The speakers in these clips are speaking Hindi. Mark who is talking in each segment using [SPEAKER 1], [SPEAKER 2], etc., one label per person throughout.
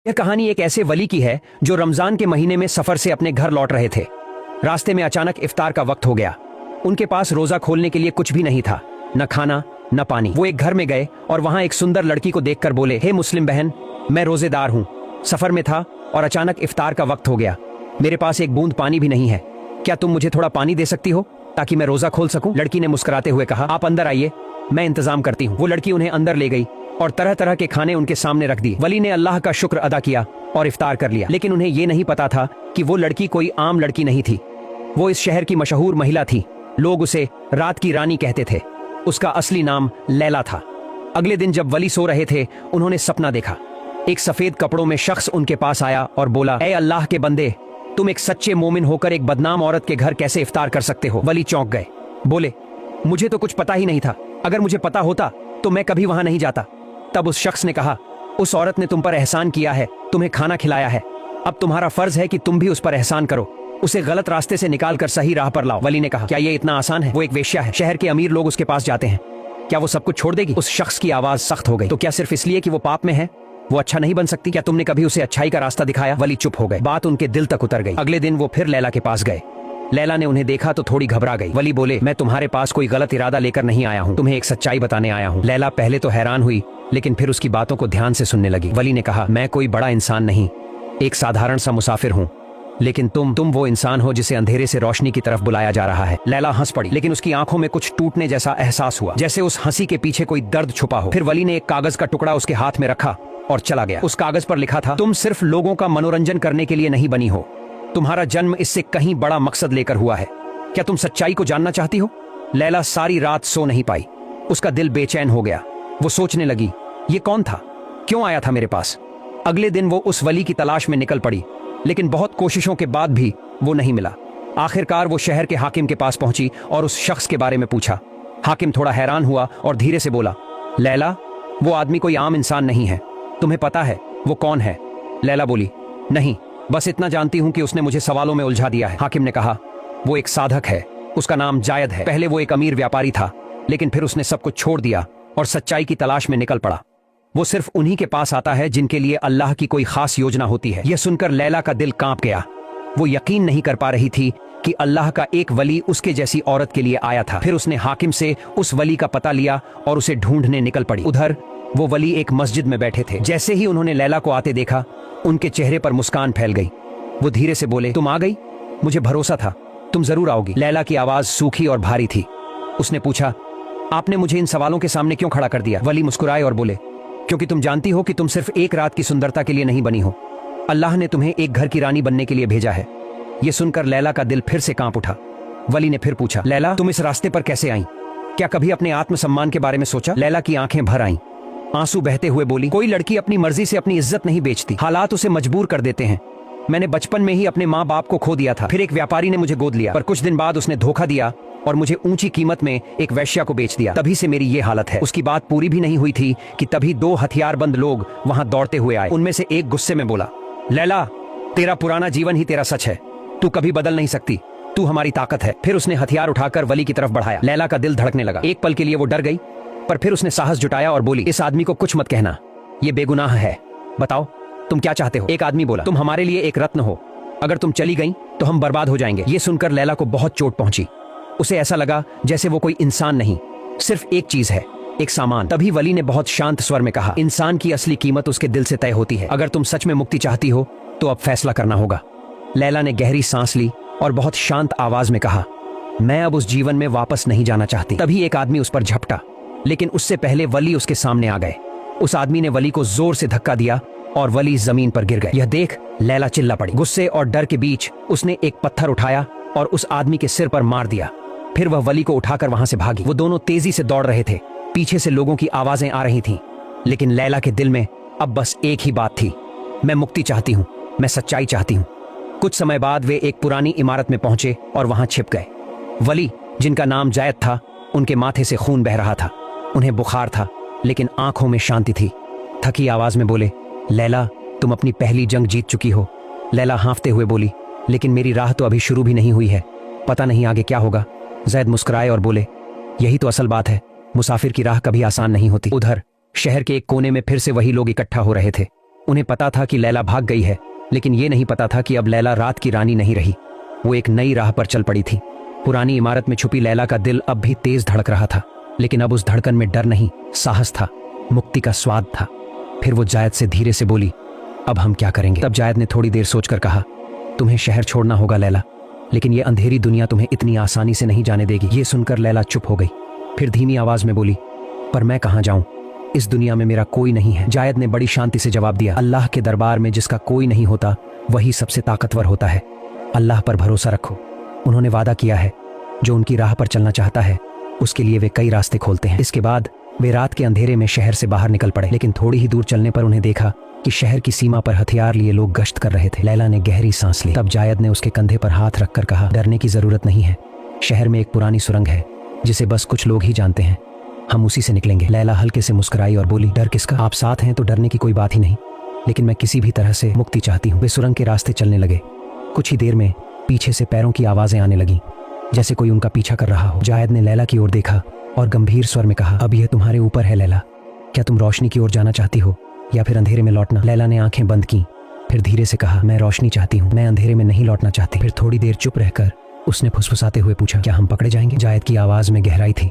[SPEAKER 1] यह कहानी एक ऐसे वली की है जो रमजान के महीने में सफर से अपने घर लौट रहे थे। रास्ते में अचानक इफ्तार का वक्त हो गया। उनके पास रोजा खोलने के लिए कुछ भी नहीं था, न खाना न पानी। वो एक घर में गए और वहां एक सुंदर लड़की को देखकर बोले, हे मुस्लिम बहन, मैं रोजेदार हूँ, सफर में था और अचानक इफ्तार का वक्त हो गया। मेरे पास एक बूंद पानी भी नहीं है, क्या तुम मुझे थोड़ा पानी दे सकती हो ताकि मैं रोजा खोल सकूं? लड़की ने मुस्कुराते हुए कहा, आप अंदर आइए, मैं इंतजाम करती हूँ। वो लड़की उन्हें अंदर ले गई और तरह तरह के खाने उनके सामने रख दिए। वली ने अल्लाह का शुक्र अदा किया और इफ्तार कर लिया। लेकिन उन्हें यह नहीं पता था कि वो लड़की कोई आम लड़की नहीं थी। वो इस शहर की मशहूर महिला थी। लोग उसे रात की रानी कहते थे। उसका असली नाम लैला था। अगले दिन जब वली सो रहे थे, उन्होंने सपना देखा। एक सफेद कपड़ों में शख्स उनके पास आया और बोला, ए अल्लाह के बंदे, तुम एक सच्चे मोमिन होकर एक बदनाम औरत के घर कैसे इफ्तार कर सकते हो? वली चौंक गए, बोले, मुझे तो कुछ पता ही नहीं था, अगर मुझे पता होता तो मैं कभी वहां नहीं जाता। तब उस शख्स ने कहा, उस औरत ने तुम पर एहसान किया है, तुम्हें खाना खिलाया है, अब तुम्हारा फर्ज है कि तुम भी उस पर एहसान करो, उसे गलत रास्ते से निकाल कर सही राह पर लाओ। वली ने कहा, क्या ये इतना आसान है? वो एक वेश्या है, शहर के अमीर लोग उसके पास जाते हैं, क्या वो सब कुछ छोड़ देगी? उस शख्स की आवाज सख्त हो गई, तो क्या सिर्फ इसलिए कि वो पाप में है वो अच्छा नहीं बन सकती? क्या तुमने कभी उसे अच्छाई का रास्ता दिखाया? वली चुप हो गए, बात उनके दिल तक उतर गई। अगले दिन वो फिर लैला के पास गए। लैला ने उन्हें देखा तो थोड़ी घबरा गई। वली बोले, मैं तुम्हारे पास कोई गलत इरादा लेकर नहीं आया हूँ, तुम्हें एक सच्चाई बताने आया हूँ। लैला पहले तो हैरान हुई, लेकिन फिर उसकी बातों को ध्यान से सुनने लगी। वली ने कहा, मैं कोई बड़ा इंसान नहीं, एक साधारण सा मुसाफिर हूँ, लेकिन तुम वो इंसान हो जिसे अंधेरे से रोशनी की तरफ बुलाया जा रहा है। लैला हंस पड़ी, लेकिन उसकी आंखों में कुछ टूटने जैसा एहसास हुआ, जैसे उस हंसी के पीछे कोई दर्द छुपा हो। फिर वली ने एक कागज का टुकड़ा उसके हाथ में रखा और चला गया। उस कागज पर लिखा था, तुम सिर्फ लोगों का मनोरंजन करने के लिए नहीं बनी हो, तुम्हारा जन्म इससे कहीं बड़ा मकसद लेकर हुआ है। क्या तुम सच्चाई को जानना चाहती हो? लैला सारी रात सो नहीं पाई, उसका दिल बेचैन हो गया। वो सोचने लगी, ये कौन था, क्यों आया था मेरे पास? अगले दिन वो उस वली की तलाश में निकल पड़ी, लेकिन बहुत कोशिशों के बाद भी वो नहीं मिला। आखिरकार वो शहर के हाकिम के पास पहुंची और उस शख्स के बारे में पूछा। हाकिम थोड़ा हैरान हुआ और धीरे से बोला, लैला, वो आदमी कोई आम इंसान नहीं है, तुम्हें पता है वो कौन है? लैला बोली, नहीं, बस इतना जानती हूं कि उसने मुझे सवालों में उलझा दिया है। हाकिम ने कहा, वो एक साधक है, उसका नाम जायद है। पहले वो एक अमीर व्यापारी था, लेकिन फिर उसने सब कुछ छोड़ दिया और सच्चाई की तलाश में निकल पड़ा। वो सिर्फ उन्हीं के पास आता है जिनके लिए अल्लाह की कोई खास योजना होती है। यह सुनकर लैला का दिल कांप गया। वो यकीन नहीं कर पा रही थी कि अल्लाह का एक वली उसके जैसी औरत के लिए आया था। फिर उसने हाकिम से उस वली का पता लिया और उसे ढूंढने निकल पड़ी। उधर वो वली एक मस्जिद में बैठे थे। जैसे ही उन्होंने लैला को आते देखा, उनके चेहरे पर मुस्कान फैल गई। वो धीरे से बोले, तुम आ गई, मुझे भरोसा था तुम जरूर आओगी। लैला की आवाज सूखी और भारी थी। उसने पूछा, आपने मुझे इन सवालों के सामने क्यों खड़ा कर दिया? वली मुस्कुराए और बोले, क्योंकि तुम जानती हो कि तुम सिर्फ एक रात की सुंदरता के लिए नहीं बनी हो, अल्लाह ने तुम्हें एक घर की रानी बनने के लिए भेजा है। यह सुनकर लैला का दिल फिर से कांप उठा। वली ने फिर पूछा, लैला, तुम इस रास्ते पर कैसे आई? क्या कभी अपने आत्मसम्मान के बारे में सोचा? लैला की आंखें भर आईं, आंसू बहते हुए बोली, कोई लड़की अपनी मर्जी से अपनी इज्जत नहीं बेचती, हालात उसे मजबूर कर देते हैं। मैंने बचपन में ही अपने माँ बाप को खो दिया था, फिर एक व्यापारी ने मुझे गोद लिया, पर कुछ दिन बाद उसने धोखा दिया और मुझे ऊंची कीमत में एक वैश्या को बेच दिया। तभी से मेरी ये हालत है। उसकी बात पूरी भी नहीं हुई थी कि तभी दो हथियारबंद लोग वहां दौड़ते हुए आए। उनमें से एक गुस्से में बोला, लैला, तेरा पुराना जीवन ही तेरा सच है, तू कभी बदल नहीं सकती, तू हमारी ताकत है। फिर उसने हथियार उठाकर वली की तरफ बढ़ाया। लैला का दिल धड़कने लगा। एक पल के लिए वो डर गई, पर फिर उसने साहस जुटाया और बोली, इस आदमी को कुछ मत कहना, ये बेगुनाह है, बताओ तुम क्या चाहते हो? एक आदमी बोला, तुम हमारे लिए एक रत्न हो, अगर तुम चली गई तो हम बर्बाद हो जाएंगे। ये सुनकर लैला को बहुत चोट पहुंची। उसे ऐसा लगा जैसे वो कोई इंसान नहीं, सिर्फ एक चीज है, एक सामान। तभी वली ने बहुत शांत स्वर में कहा, इंसान की असली कीमत उसके दिल से तय होती है, अगर तुम सच में मुक्ति चाहती हो तो अब फैसला करना होगा। लैला ने गहरी सांस ली और बहुत शांत आवाज में कहा, मैं अब उस जीवन में वापस नहीं जाना चाहती। तभी एक आदमी उस पर झपटा, लेकिन उससे पहले वली उसके सामने आ गए। उस आदमी ने वली को जोर से धक्का दिया और वली जमीन पर गिर गए। यह देख लैला चिल्ला पड़ी। गुस्से और डर के बीच उसने एक पत्थर उठाया और उस आदमी के सिर पर मार दिया। फिर वह वली को उठाकर वहां से भागी। वो दोनों तेजी से दौड़ रहे थे। पीछे से लोगों की आवाजें आ रही थीं, लेकिन लैला के दिल में अब बस एक ही बात थी, मैं मुक्ति चाहती हूँ, मैं सच्चाई चाहती हूँ। कुछ समय बाद वे एक पुरानी इमारत में पहुंचे और वहां छिप गए। वली, जिनका नाम जायद था, उनके माथे से खून बह रहा था। उन्हें बुखार था, लेकिन आंखों में शांति थी। थकी आवाज में बोले, लैला, तुम अपनी पहली जंग जीत चुकी हो। लैला हाँफते हुए बोली, लेकिन मेरी राह तो अभी शुरू भी नहीं हुई है, पता नहीं आगे क्या होगा। जैद मुस्कुराए और बोले, यही तो असल बात है, मुसाफिर की राह कभी आसान नहीं होती। उधर शहर के एक कोने में फिर से वही लोग इकट्ठा हो रहे थे। उन्हें पता था कि लैला भाग गई है, लेकिन ये नहीं पता था कि अब लैला रात की रानी नहीं रही। वो एक नई राह पर चल पड़ी थी। पुरानी इमारत में छुपी लैला का दिल अब भी तेज धड़क रहा था, लेकिन अब उस धड़कन में डर नहीं, साहस था, मुक्ति का स्वाद था। फिर वो जायद से धीरे से बोली, अब हम क्या करेंगे? तब जायद ने थोड़ी देर सोचकर कहा, तुम्हें शहर छोड़ना होगा लैला, लेकिन ये अंधेरी दुनिया तुम्हें इतनी आसानी से नहीं जाने देगी। ये सुनकर लैला चुप हो गई। फिर धीमी आवाज में बोली, पर मैं कहाँ जाऊं? इस दुनिया में मेरा कोई नहीं है। जायद ने बड़ी शांति से जवाब दिया, अल्लाह के दरबार में जिसका कोई नहीं होता वही सबसे ताकतवर होता है। अल्लाह पर भरोसा रखो। उन्होंने वादा किया है, जो उनकी राह पर चलना चाहता है उसके लिए वे कई रास्ते खोलते हैं। इसके बाद वे रात के अंधेरे में शहर से बाहर निकल पड़े, लेकिन थोड़ी ही दूर चलने पर उन्हें देखा कि शहर की सीमा पर हथियार लिए लोग गश्त कर रहे थे। लैला ने गहरी सांस ली। तब जायद ने उसके कंधे पर हाथ रखकर कहा, डरने की जरूरत नहीं है। शहर में एक पुरानी सुरंग है जिसे बस कुछ लोग ही जानते हैं, हम उसी से निकलेंगे। लैला हल्के से मुस्कुराई और बोली, डर किसका? आप साथ हैं तो डरने की कोई बात ही नहीं, लेकिन मैं किसी भी तरह से मुक्ति चाहती हूँ। वे सुरंग के रास्ते चलने लगे। कुछ ही देर में पीछे से पैरों की आवाजें आने लगीं, जैसे कोई उनका पीछा कर रहा हो। जायद ने लैला की ओर देखा और गंभीर स्वर में कहा, अब यह तुम्हारे ऊपर है लैला। क्या तुम रोशनी की ओर जाना चाहती हो या फिर अंधेरे में लौटना? लैला ने आंखें बंद की, फिर धीरे से कहा, मैं रोशनी चाहती हूँ, मैं अंधेरे में नहीं लौटना चाहती। फिर थोड़ी देर चुप रहकर उसने फुसफुसाते हुए पूछा, क्या हम पकड़े जाएंगे? जायद की आवाज में गहराई थी।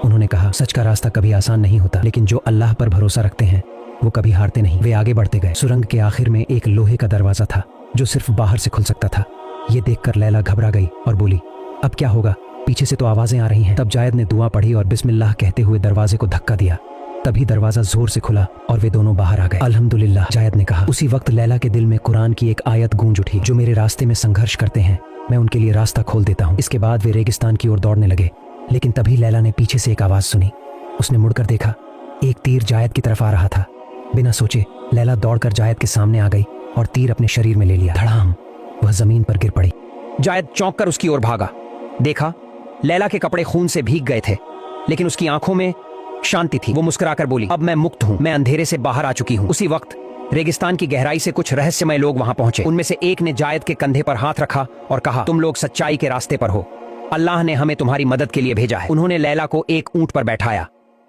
[SPEAKER 1] उन्होंने कहा, सच का रास्ता कभी आसान नहीं होता, लेकिन जो अल्लाह पर भरोसा रखते हैं वो कभी हारते नहीं। वे आगे बढ़ते गए। सुरंग के आखिर में एक लोहे का दरवाजा था जो सिर्फ बाहर से खुल सकता था। ये देखकर लैला घबरा गई और बोली, अब क्या होगा? पीछे से तो आवाजें आ रही हैं। तब जायद ने दुआ पढ़ी और बिस्मिल्लाह कहते हुए दरवाजे को धक्का दिया। तभी दरवाजा जोर से खुला और वे दोनों बाहर आ गए। अल्हम्दुलिल्लाह, जायद ने कहा। उसी वक्त लैला के दिल में कुरान की एक आयत गूंज उठी, जो मेरे रास्ते में संघर्ष करते हैं मैं उनके लिए रास्ता खोल देता हूँ। इसके बाद वे रेगिस्तान की ओर दौड़ने लगे, लेकिन तभी लैला ने पीछे से एक आवाज सुनी। उसने मुड़कर देखा, एक तीर जायद की तरफ आ रहा था। बिना सोचे लैला दौड़कर जायद के सामने आ गई और तीर अपने शरीर में ले लिया। धड़ाम, वह जमीन पर गिर पड़ी। जायद चौंक कर उसकी ओर भागा। देखा, लैला के कपड़े खून से भीग गए थे, लेकिन उसकी आंखों में शांति थी। वो मुस्कुराकर बोली, अब मैं मुक्त हूँ, मैं अंधेरे से बाहर आ चुकी हूँ। उसी वक्त रेगिस्तान की गहराई से कुछ रहस्यमय लोग वहां पहुंचे। उनमें से एक ने जायद के कंधे पर हाथ रखा और कहा, तुम लोग सच्चाई के रास्ते पर हो, अल्लाह ने हमें तुम्हारी मदद के लिए भेजा है। उन्होंने लैला को एक ऊंट पर बैठाया।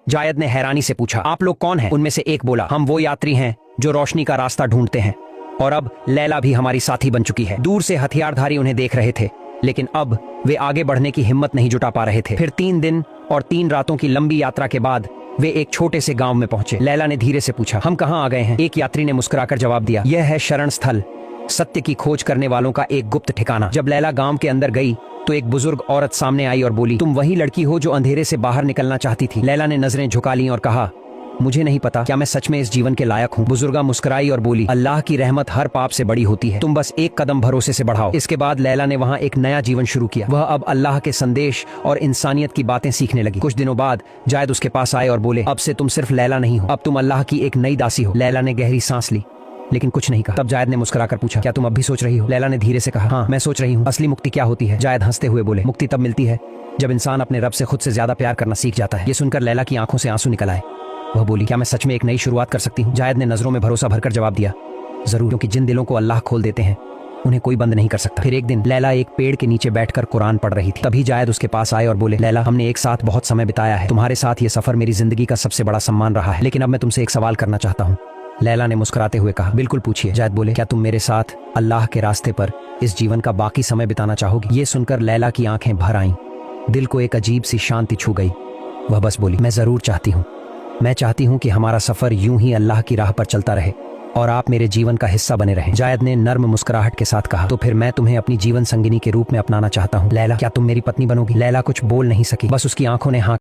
[SPEAKER 1] जायद ने हैरानी से पूछा, आप लोग कौन हैं? उनमें से एक बोला, हम वो यात्री हैं जो रोशनी का रास्ता ढूंढते हैं, और अब लैला भी हमारी साथी बन चुकी है। दूर से हथियारधारी उन्हें देख रहे थे, लेकिन अब वे आगे बढ़ने की हिम्मत नहीं जुटा पा रहे थे। फिर 3 दिन और 3 रातों की लंबी यात्रा के बाद वे एक छोटे से गांव में पहुंचे। लैला ने धीरे से पूछा, हम कहाँ आ गए हैं? एक यात्री ने मुस्कुराकर जवाब दिया, यह है शरण स्थल, सत्य की खोज करने वालों का एक गुप्त ठिकाना। जब लैला गांव के अंदर गई तो एक बुजुर्ग औरत सामने आई और बोली, तुम वही लड़की हो जो अंधेरे से बाहर निकलना चाहती थी? लैला ने नजरें झुका ली और कहा, मुझे नहीं पता, क्या मैं सच में इस जीवन के लायक हूँ? बुजुर्गा मुस्कुराई और बोली, अल्लाह की रहमत हर पाप से बड़ी होती है, तुम बस एक कदम भरोसे से बढ़ाओ। इसके बाद लैला ने वहाँ एक नया जीवन शुरू किया। वह अब अल्लाह के संदेश और इंसानियत की बातें सीखने लगी। कुछ दिनों बाद जायद उसके पास आए और बोले, अब से तुम सिर्फ लैला नहीं हो, अब तुम अल्लाह की एक नई दासी हो। लैला ने गहरी सांस ली, लेकिन कुछ नहीं कहा। तब जायद ने मुस्कुराकर पूछा, क्या तुम अब भी सोच रही हो? लैला ने धीरे से कहा, हाँ, मैं सोच रही हूँ। असली मुक्ति क्या होती है? जायद हंसते हुए बोले, मुक्ति तब मिलती है जब इंसान अपने रब से खुद से ज्यादा प्यार करना सीख जाता है। ये सुनकर लैला की आंखों से आंसू निकल आए। वह बोली, क्या मैं सच में एक नई शुरुआत कर सकती हूँ? जायद ने नजरों में भरोसा भरकर जवाब दिया, जरूर, क्योंकि जिन दिलों को अल्लाह खोल देते हैं उन्हें कोई बंद नहीं कर सकता। फिर एक दिन लैला एक पेड़ के नीचे बैठकर कुरान पढ़ रही थी। तभी जायद उसके पास आए और बोले, लैला, हमने एक साथ बहुत समय बिताया है, तुम्हारे साथ ये सफर मेरी जिंदगी का सबसे बड़ा सम्मान रहा है, लेकिन अब मैं तुमसे एक सवाल करना चाहता हूँ। लैला ने मुस्कुराते हुए कहा, बिल्कुल पूछिए। जायद बोले, क्या तुम मेरे साथ अल्लाह के रास्ते पर इस जीवन का बाकी समय बिताना चाहोगी? ये सुनकर लैला की आंखें भर आईं, दिल को एक अजीब सी शांति छू गई। वह बस बोली, मैं जरूर चाहती हूँ, मैं चाहती हूँ कि हमारा सफर यूं ही अल्लाह की राह पर चलता रहे और आप मेरे जीवन का हिस्सा बने रहें। जायद ने नर्म मुस्कुराहट के साथ कहा, तो फिर मैं तुम्हें अपनी जीवन संगिनी के रूप में अपनाना चाहता हूँ। लैला, क्या तुम मेरी पत्नी बनोगी? लैला कुछ बोल नहीं सकी, बस उसकी आंखों ने हाँ